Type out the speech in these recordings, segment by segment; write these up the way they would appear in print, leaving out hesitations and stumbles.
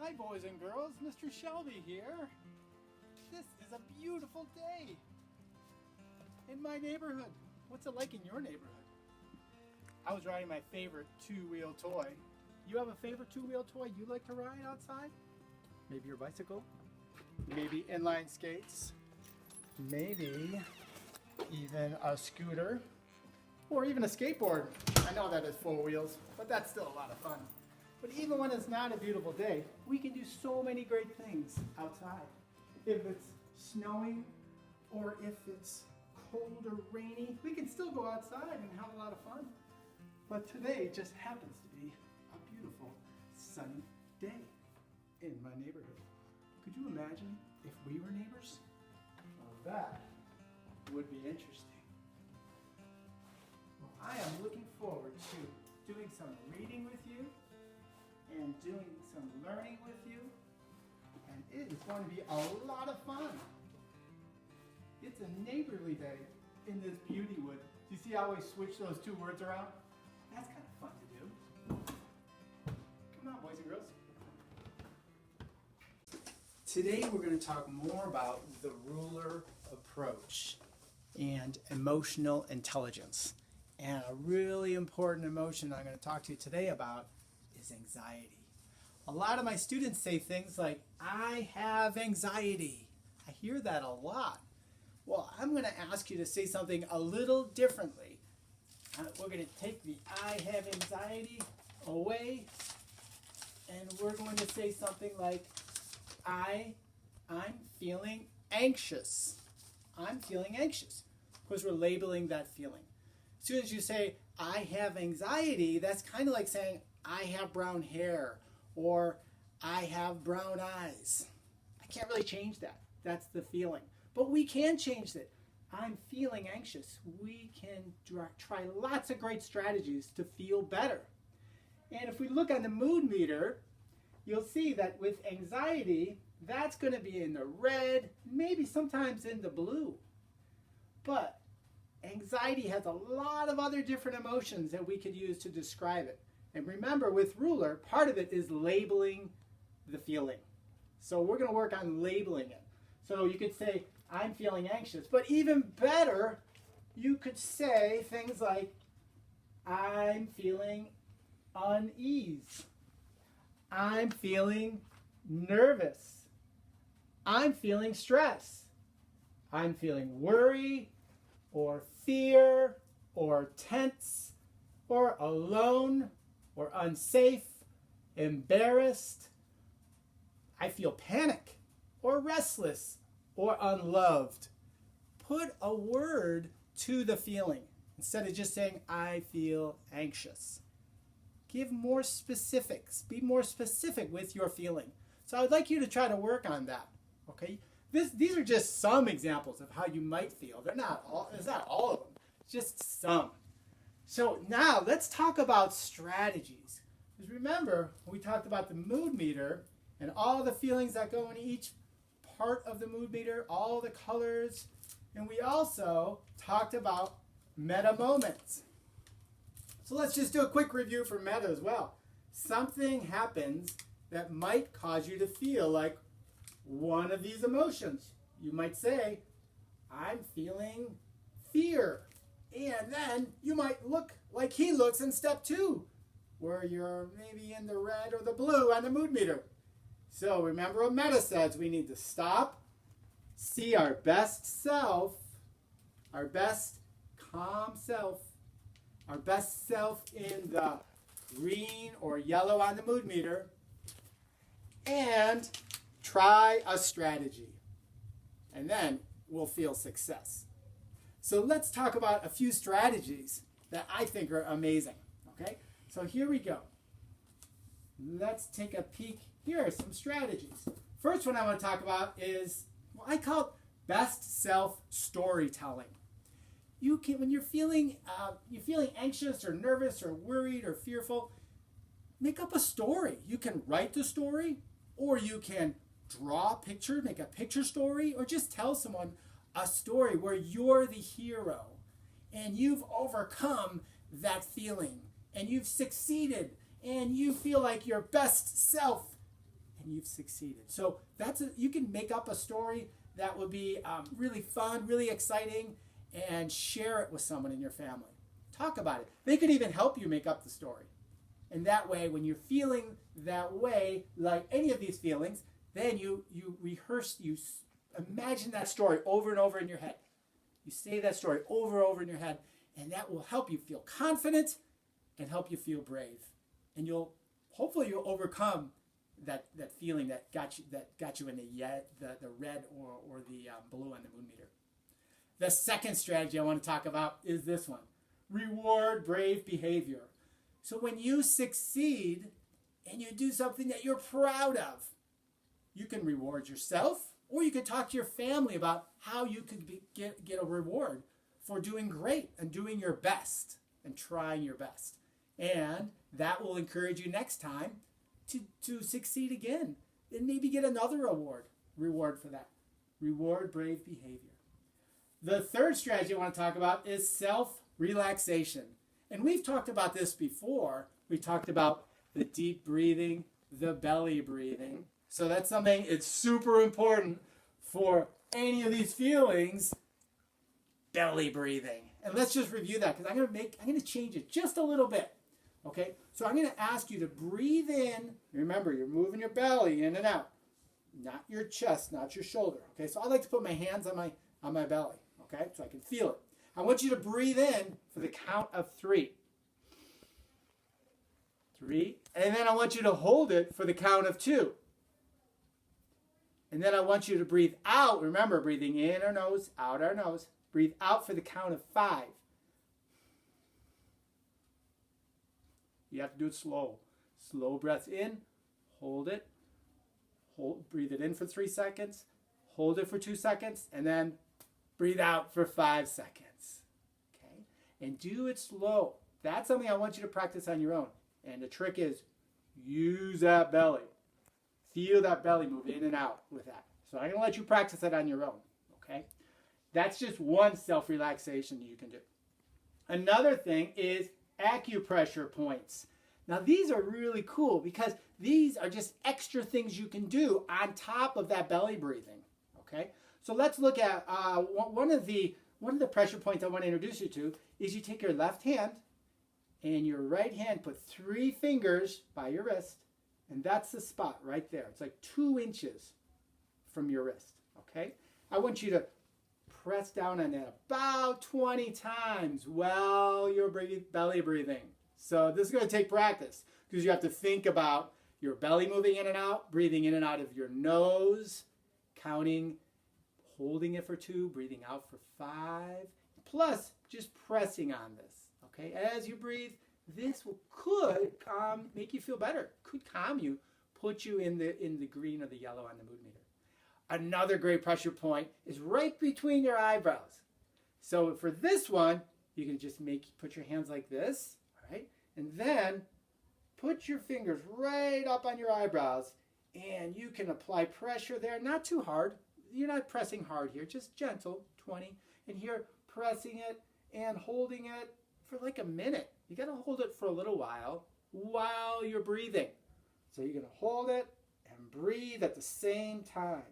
Hi boys and girls, Mr. Shelby here. This is a beautiful day in my neighborhood. What's it like in your neighborhood? I was riding my favorite two-wheel toy. You have a favorite two-wheel toy you like to ride outside? Maybe your bicycle? Maybe inline skates? Maybe even a scooter? Or even a skateboard. I know that is four wheels, but that's still a lot of fun. But even when it's not a beautiful day, we can do so many great things outside. If it's snowing or if it's cold or rainy, we can still go outside and have a lot of fun. But today just happens to be a beautiful sunny day in my neighborhood. Could you imagine if we were neighbors? Well, that would be interesting. Well, I am looking forward to doing some reading with you and doing some learning with you, and it is going to be a lot of fun. It's a neighborly day in this beauty wood. Do you see how we switch those two words around? That's kind of fun to do. Come on, boys and girls. Today we're going to talk more about the ruler approach and emotional intelligence. And a really important emotion I'm going to talk to you today about is anxiety. A lot of my students say things like, I have anxiety. I hear that a lot. Well, I'm going to ask you to say something a little differently. We're going to take the I have anxiety away, and we're going to say something like, I'm feeling anxious. I'm feeling anxious. Because we're labeling that feeling. As soon as you say, I have anxiety, that's kind of like saying, I have brown hair, or I have brown eyes. I can't really change that. That's the feeling. But we can change it. I'm feeling anxious. We can try lots of great strategies to feel better. And if we look on the mood meter, you'll see that with anxiety, that's going to be in the red, maybe sometimes in the blue. But anxiety has a lot of other different emotions that we could use to describe it. And remember, with ruler, part of it is labeling the feeling. So we're going to work on labeling it. So you could say, I'm feeling anxious. But even better, you could say things like, I'm feeling unease. I'm feeling nervous. I'm feeling stress. I'm feeling worry, or fear, or tense, or alone, or unsafe, embarrassed. I feel panic, or restless, or unloved. Put a word to the feeling instead of just saying, I feel anxious. Give more specifics. Be more specific with your feeling. So I would like you to try to work on that. Okay? These are just some examples of how you might feel. It's not all of them. It's just some. So now let's talk about strategies. Because remember, we talked about the mood meter and all the feelings that go in each part of the mood meter, all the colors. And we also talked about meta moments. So let's just do a quick review for meta as well. Something happens that might cause you to feel like one of these emotions. You might say, I'm feeling fear. And then you might look like he looks in step 2, where you're maybe in the red or the blue on the mood meter. So remember what meta says. We need to stop, see our best self, our best calm self, our best self in the green or yellow on the mood meter, and try a strategy. And then we'll feel success. So let's talk about a few strategies that I think are amazing. Okay? So here we go. Let's take a peek. Here are some strategies. First one I want to talk about is what I call best self storytelling. You can, when you're feeling anxious or nervous or worried or fearful, make up a story. You can write the story, or you can draw a picture, make a picture story, or just tell someone a story where you're the hero and you've overcome that feeling and you've succeeded and you feel like your best self and you've succeeded. So you can make up a story that would be really fun, really exciting, and share it with someone in your family. Talk about it. They could even help you make up the story. And that way, when you're feeling that way, like any of these feelings, then you rehearse, you imagine that story over and over in your head. You say that story over and over in your head, and that will help you feel confident and help you feel brave. And hopefully you'll overcome that feeling that got you in the red or the blue on the moon meter. The second strategy I want to talk about is this one. Reward brave behavior. So when you succeed and you do something that you're proud of, you can reward yourself, or you can talk to your family about how you could get a reward for doing great and doing your best and trying your best. And that will encourage you next time to succeed again and maybe get another reward for that. Reward brave behavior. The third strategy I want to talk about is self-relaxation. And we've talked about this before. We talked about the deep breathing, the belly breathing. So that's something, it's super important for any of these feelings, belly breathing. And let's just review that because I'm going to change it just a little bit. Okay? So I'm going to ask you to breathe in. Remember, you're moving your belly in and out. Not your chest, not your shoulder. Okay? So I like to put my hands on my belly. Okay? So I can feel it. I want you to breathe in for the count of 3. 3. And then I want you to hold it for the count of 2. And then I want you to breathe out. Remember, breathing in our nose, out our nose. Breathe out for the count of 5. You have to do it slow. Slow breaths in. Hold it. Breathe it in for 3 seconds. Hold it for 2 seconds. And then breathe out for 5 seconds. Okay? And do it slow. That's something I want you to practice on your own. And the trick is use that belly. Feel that belly move in and out with that. So I'm going to let you practice that on your own. Okay? That's just one self-relaxation you can do. Another thing is acupressure points. Now these are really cool because these are just extra things you can do on top of that belly breathing. Okay? So let's look at one of the pressure points I want to introduce you to is you take your left hand and your right hand, put 3 fingers by your wrist, and that's the spot right there. It's like 2 inches from your wrist, okay? I want you to press down on that about 20 times while you're belly breathing. So this is going to take practice because you have to think about your belly moving in and out, breathing in and out of your nose, counting, holding it for 2, breathing out for 5, plus just pressing on this. Okay, as you breathe, this could make you feel better. Could calm you, put you in the green or the yellow on the mood meter. Another great pressure point is right between your eyebrows. So for this one, you can just put your hands like this, all right, and then put your fingers right up on your eyebrows, and you can apply pressure there. Not too hard. You're not pressing hard here, just gentle, 20, and here pressing it and holding it for like a minute. You got to hold it for a little while you're breathing. So you're going to hold it and breathe at the same time.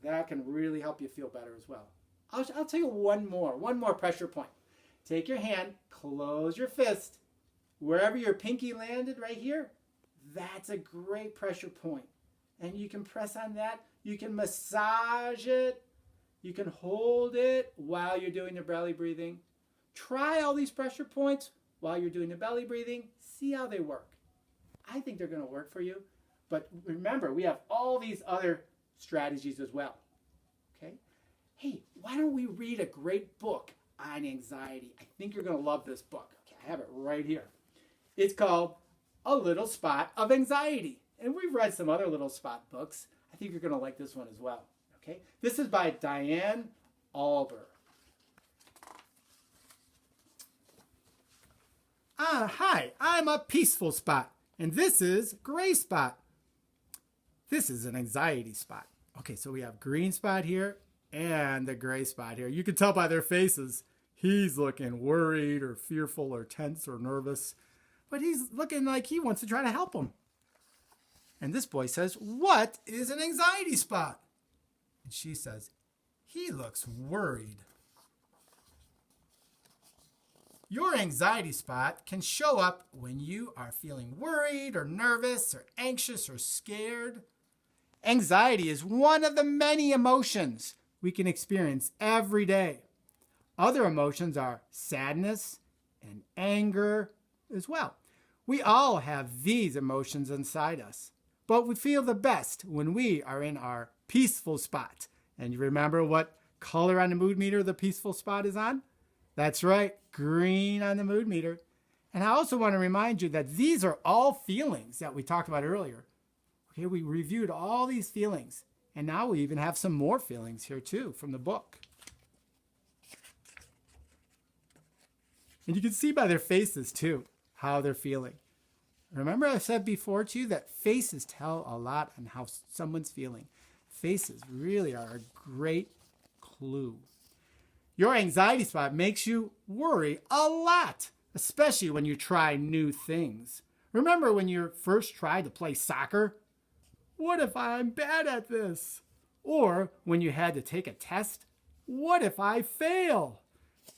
That can really help you feel better as well. I'll tell you one more pressure point. Take your hand, close your fist. Wherever your pinky landed right here, that's a great pressure point. And you can press on that. You can massage it. You can hold it while you're doing the belly breathing. Try all these pressure points while you're doing the belly breathing. See how they work. I think they're going to work for you. But remember, we have all these other strategies as well. Okay? Hey, why don't we read a great book on anxiety? I think you're going to love this book. Okay, I have it right here. It's called A Little Spot of Anxiety. And we've read some other little spot books. I think you're going to like this one as well. Okay? This is by Diane Alber. Hi, I'm a peaceful spot, and this is gray spot. This is an anxiety spot. Okay, so we have green spot here and the gray spot here. You can tell by their faces, he's looking worried or fearful or tense or nervous, but he's looking like he wants to try to help them. And this boy says, "What is an anxiety spot?" And she says, "He looks worried." Your anxiety spot can show up when you are feeling worried or nervous or anxious or scared. Anxiety is one of the many emotions we can experience every day. Other emotions are sadness and anger as well. We all have these emotions inside us, but we feel the best when we are in our peaceful spot. And you remember what color on the mood meter the peaceful spot is on? That's right, green on the mood meter. And I also want to remind you that these are all feelings that we talked about earlier. Okay, we reviewed all these feelings, and now we even have some more feelings here too from the book. And you can see by their faces too how they're feeling. Remember I said before to you that faces tell a lot on how someone's feeling. Faces really are a great clue. Your anxiety spot makes you worry a lot, especially when you try new things. Remember when you first tried to play soccer? What if I'm bad at this? Or when you had to take a test? What if I fail?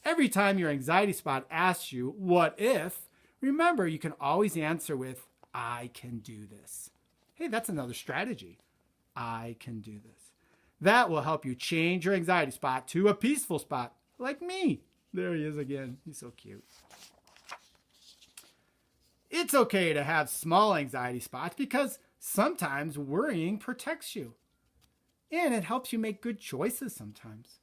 Every time your anxiety spot asks you, what if, remember you can always answer with, I can do this. Hey, that's another strategy. I can do this. That will help you change your anxiety spot to a peaceful spot, like me. There he is again. He's so cute. It's okay to have small anxiety spots because sometimes worrying protects you. And it helps you make good choices sometimes.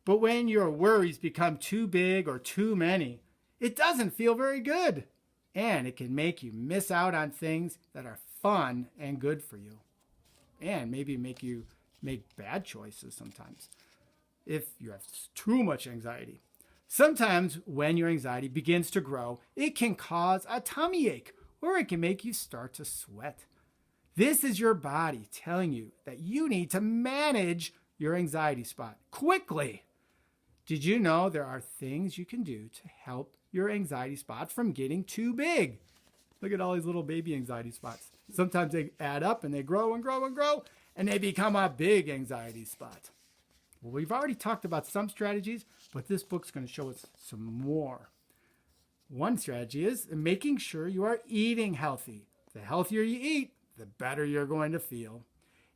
But when your worries become too big or too many, it doesn't feel very good. And it can make you miss out on things that are fun and good for you. And maybe make you make bad choices sometimes if you have too much anxiety. Sometimes when your anxiety begins to grow, it can cause a tummy ache or it can make you start to sweat. This is your body telling you that you need to manage your anxiety spot quickly. Did you know there are things you can do to help your anxiety spot from getting too big? Look at all these little baby anxiety spots. Sometimes they add up and they grow and grow and grow, and they become a big anxiety spot. Well, we've already talked about some strategies, but this book's going to show us some more. One strategy is making sure you are eating healthy. The healthier you eat, the better you're going to feel.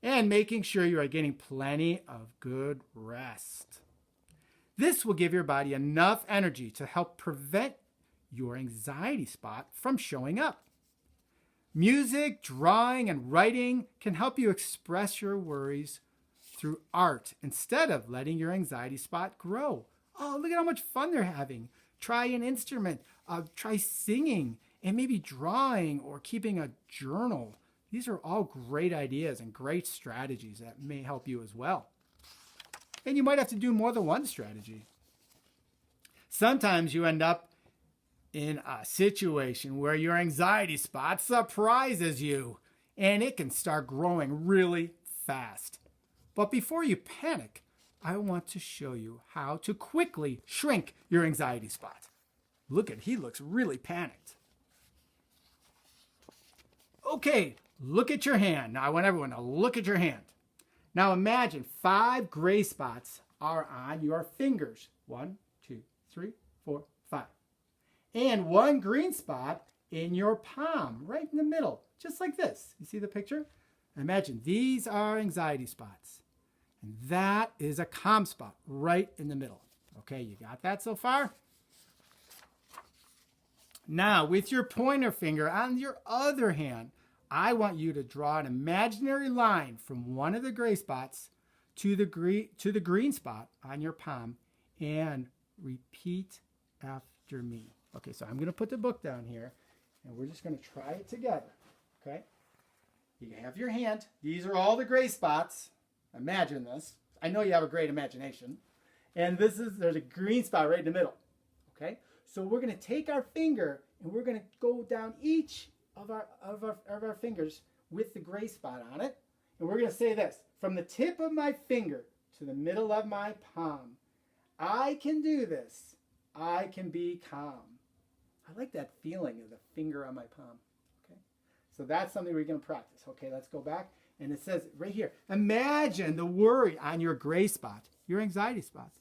And making sure you are getting plenty of good rest. This will give your body enough energy to help prevent your anxiety spot from showing up. Music, drawing, and writing can help you express your worries through art instead of letting your anxiety spot grow. Oh, look at how much fun they're having. Try an instrument, try singing, and maybe drawing or keeping a journal. These are all great ideas and great strategies that may help you as well. And you might have to do more than one strategy. Sometimes you end up in a situation where your anxiety spot surprises you and it can start growing really fast. But before you panic, I want to show you how to quickly shrink your anxiety spot. He looks really panicked. Okay, look at your hand. Now I want everyone to look at your hand. Now imagine 5 gray spots are on your fingers. 1, 2, 3, 4, 5. And 1 green spot in your palm, right in the middle, just like this. You see the picture? Imagine these are anxiety spots. And that is a calm spot right in the middle. Okay, you got that so far? Now, with your pointer finger on your other hand, I want you to draw an imaginary line from one of the gray spots to the green spot on your palm and repeat after me. Okay, so I'm going to put the book down here and we're just going to try it together. Okay? You have your hand. These are all the gray spots. Imagine this. I know you have a great imagination. And there's a green spot right in the middle. Okay? So we're going to take our finger and we're going to go down each of our fingers with the gray spot on it. And we're going to say this. From the tip of my finger to the middle of my palm, I can do this. I can be calm. I like that feeling of the finger on my palm. Okay? So that's something we're going to practice. Okay, let's go back. And it says right here, imagine the worry on your gray spot, your anxiety spots.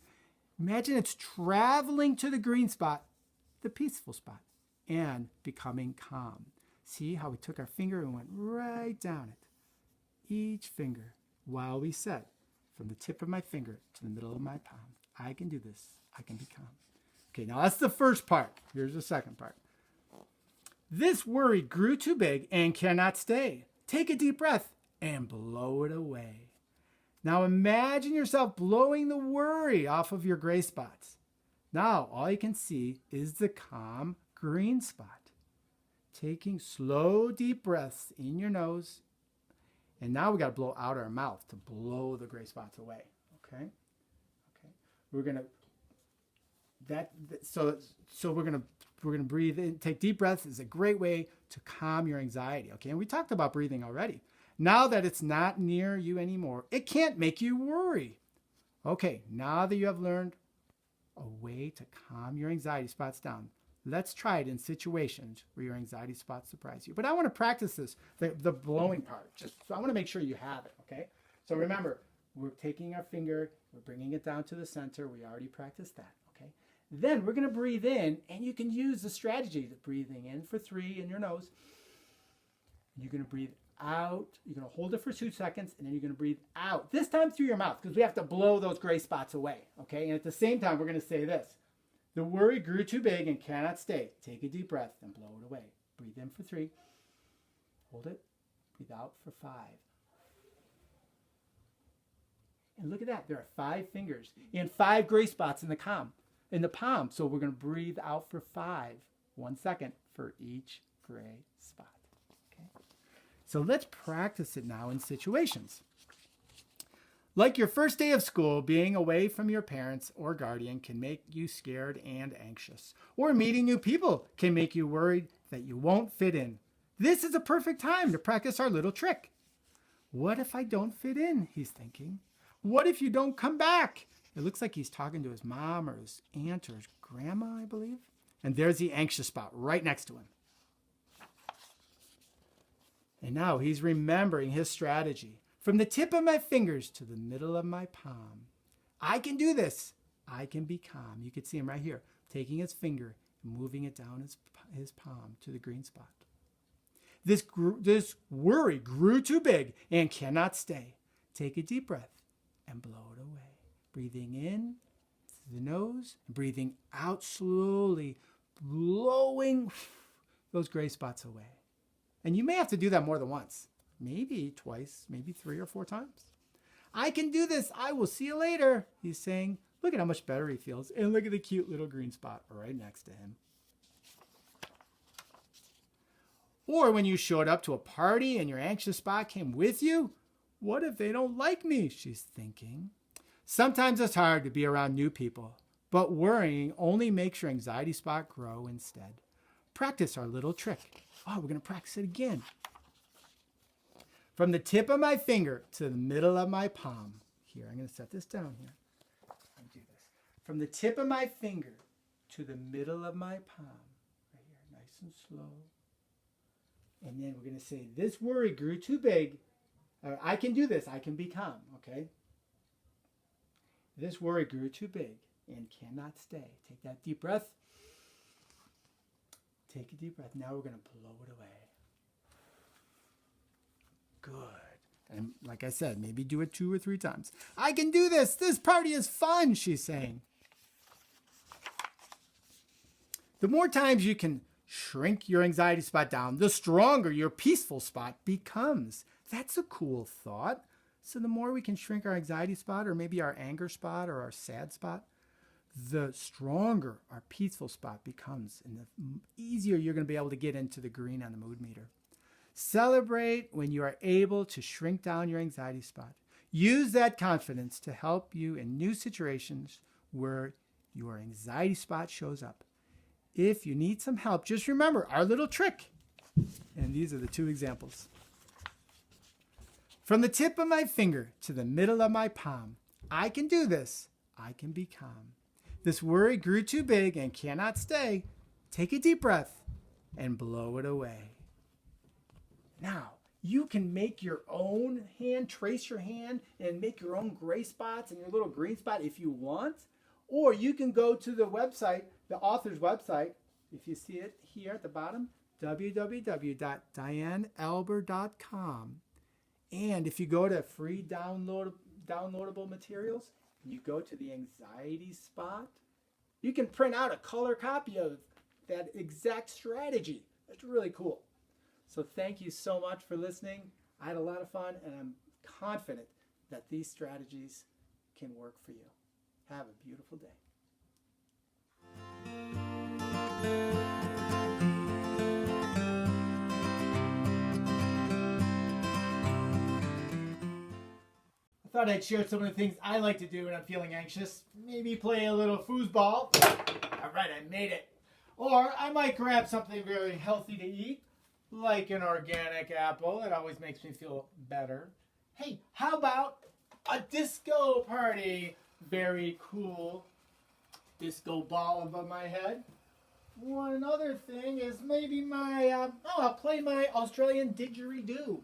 Imagine it's traveling to the green spot, the peaceful spot, and becoming calm. See how we took our finger and went right down it. Each finger, while we said, from the tip of my finger to the middle of my palm, I can do this. I can be calm. Okay, now that's the first part. Here's the second part. This worry grew too big and cannot stay. Take a deep breath and blow it away. Now imagine yourself blowing the worry off of your gray spots. Now all you can see is the calm green spot. Taking slow, deep breaths in your nose. And now we got to blow out our mouth to blow the gray spots away. Okay? We're going to so we're going to breathe in, take deep breaths is a great way to calm your anxiety. Okay? And we talked about breathing already. Now that it's not near you anymore, it can't make you worry. Okay, now that you have learned a way to calm your anxiety spots down, let's try it in situations where your anxiety spots surprise you. But I want to practice this, the blowing part. So I want to make sure you have it, okay? So remember, we're taking our finger, we're bringing it down to the center. We already practiced that, okay? Then we're going to breathe in, and you can use the strategy of breathing in for 3 in your nose. You're going to breathe out. You're going to hold it for 2 seconds, and then you're going to breathe out. This time through your mouth, because we have to blow those gray spots away, okay? And at the same time, we're going to say this. The worry grew too big and cannot stay. Take a deep breath and blow it away. Breathe in for 3. Hold it. Breathe out for 5. And look at that. There are 5 fingers and 5 gray spots in the palm. So we're going to breathe out for 5. 1 second for each gray spot. Okay. So let's practice it now in situations. Like your first day of school, being away from your parents or guardian can make you scared and anxious. Or meeting new people can make you worried that you won't fit in. This is a perfect time to practice our little trick. What if I don't fit in? He's thinking. What if you don't come back? It looks like he's talking to his mom or his aunt or his grandma, I believe. And there's the anxious spot right next to him. And now he's remembering his strategy. From the tip of my fingers to the middle of my palm. I can do this. I can be calm. You can see him right here, taking his finger and moving it down his palm to the green spot. This worry grew too big and cannot stay. Take a deep breath and blow it away. Breathing in through the nose, and breathing out slowly, blowing those gray spots away. And you may have to do that more than once. Maybe twice, maybe 3 or 4 times. I can do this. I will see you later. He's saying, look at how much better he feels. And look at the cute little green spot right next to him. Or when you showed up to a party and your anxious spot came with you, what if they don't like me? She's thinking. Sometimes it's hard to be around new people, but worrying only makes your anxiety spot grow instead. Practice our little trick. Oh, we're going to practice it again. From the tip of my finger to the middle of my palm. Here, I'm going to set this down here. I'll do this. From the tip of my finger to the middle of my palm. Right here, nice and slow. And then we're going to say, this worry grew too big. I can do this. I can be calm, okay? This worry grew too big and cannot stay. Take that deep breath. Take a deep breath. Now we're going to blow it away. Good. And like I said, maybe do it 2 or 3 times. I can do this. This party is fun, she's saying. The more times you can shrink your anxiety spot down, the stronger your peaceful spot becomes. That's a cool thought. So the more we can shrink our anxiety spot, or maybe our anger spot or our sad spot, the stronger our peaceful spot becomes, and the easier you're going to be able to get into the green on the mood meter. Celebrate when you are able to shrink down your anxiety spot. Use that confidence to help you in new situations where your anxiety spot shows up. If you need some help, just remember our little trick. And these are the 2 examples. From the tip of my finger to the middle of my palm, I can do this. I can be calm. This worry grew too big and cannot stay. Take a deep breath and blow it away. Now, you can make your own hand, trace your hand, and make your own gray spots and your little green spot if you want. Or you can go to the website, the author's website, if you see it here at the bottom, www.dianealber.com. And if you go to free downloadable materials, you go to the anxiety spot, you can print out a color copy of that exact strategy. That's really cool. So thank you so much for listening. I had a lot of fun, and I'm confident that these strategies can work for you. Have a beautiful day. I thought I'd share some of the things I like to do when I'm feeling anxious. Maybe play a little foosball. All right, I made it. Or I might grab something very healthy to eat, like an organic apple. It always makes me feel better. Hey, how about a disco party? Very cool. Disco ball above my head. One other thing is maybe I'll play my Australian didgeridoo.